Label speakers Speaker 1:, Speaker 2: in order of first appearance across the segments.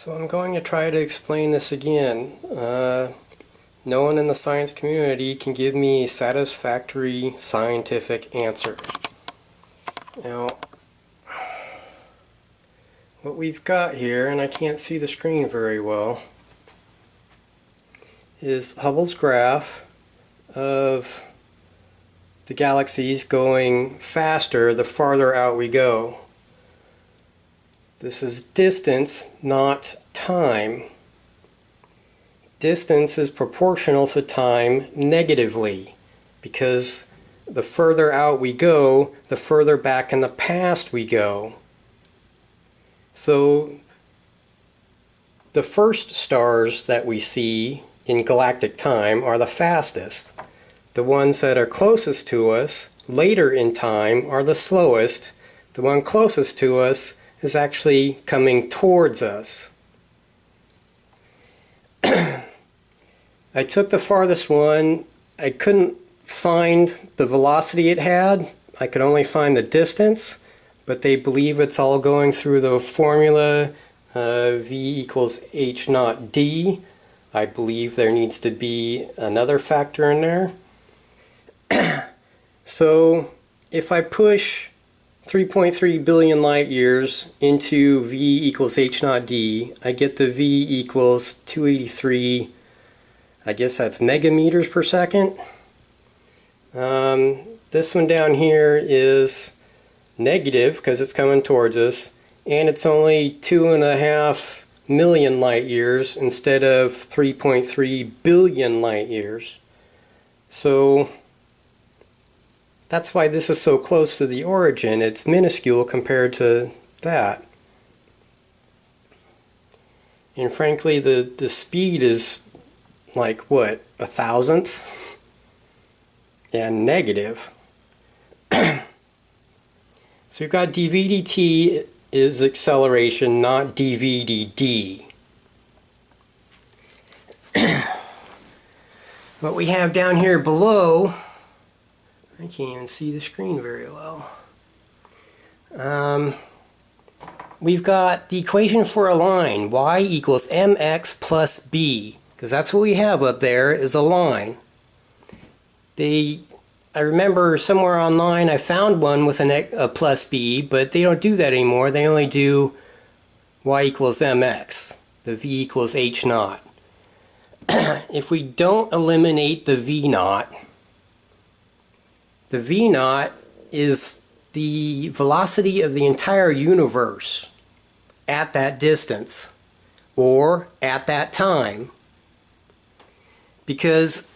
Speaker 1: So I'm going to try to explain this again. No one in the science community can give me a satisfactory scientific answer. Now, what we've got here, and I can't see the screen very well, is Hubble's graph of the galaxies going faster the farther out we go. This is distance, not time. Distance is proportional to time negatively, because the further out we go, the further back in the past we go. So the first stars that we see in galactic time are the fastest. The ones that are closest to us later in time are the slowest. The one closest to us is actually coming towards us. I took the farthest one. I couldn't find the velocity it had. I could only find the distance, but they believe it's all going through the formula V equals h naught d. I believe there needs to be another factor in there. So if I push 3.3 billion light years into V equals h naught d, I get the V equals 283, I guess that's megameters per second. This one down here is negative because it's coming towards us, and it's only 2.5 million light years instead of 3.3 billion light years. So that's why this is so close to the origin. It's minuscule compared to that. And frankly, the speed is like, what, 1,000th? And negative. So you've got dv/dt is acceleration, not dv/dt. What we have down here below, I can't even see the screen very well. We've got the equation for a line, y equals mx plus b, because that's what we have up there is a line. I remember somewhere online I found one with a plus b, but they don't do that anymore. They only do y equals mx, the v equals h naught. If we don't eliminate the v naught, the v naught is the velocity of the entire universe at that distance, or at that time. Because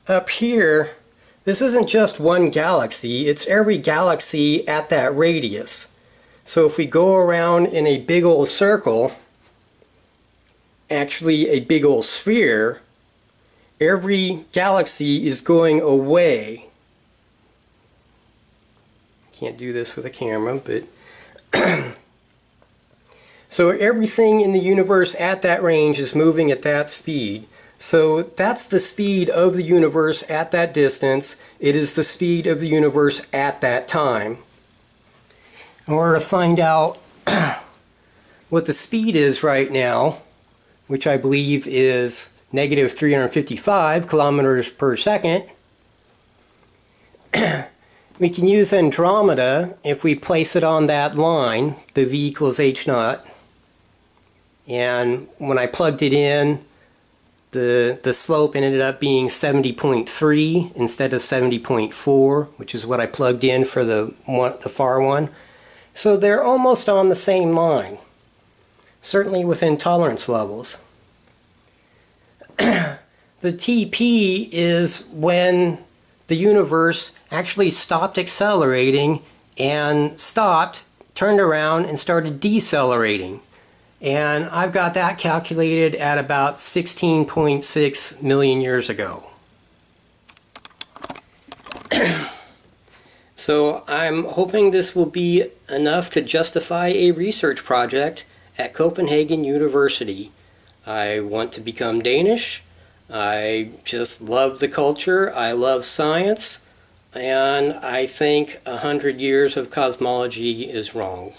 Speaker 1: up here, this isn't just one galaxy, it's every galaxy at that radius. So if we go around in a big old circle, actually a big old sphere, every galaxy is going away. Can't do this with a camera, but so everything in the universe at that range is moving at that speed. So that's the speed of the universe at that distance. It is the speed of the universe at that time. In order to find out what the speed is right now, which I believe is negative 355 kilometers per second, we can use Andromeda if we place it on that line, the v equals h naught. And when I plugged it in, the slope ended up being 70.3 instead of 70.4, which is what I plugged in for the far one. So they're almost on the same line, certainly within tolerance levels. The TP is when the universe actually stopped accelerating and stopped, turned around, and started decelerating. And I've got that calculated at about 16.6 million years ago. So I'm hoping this will be enough to justify a research project at Copenhagen University. I want to become Danish. I just love the culture. I love science. And I think 100 years of cosmology is wrong.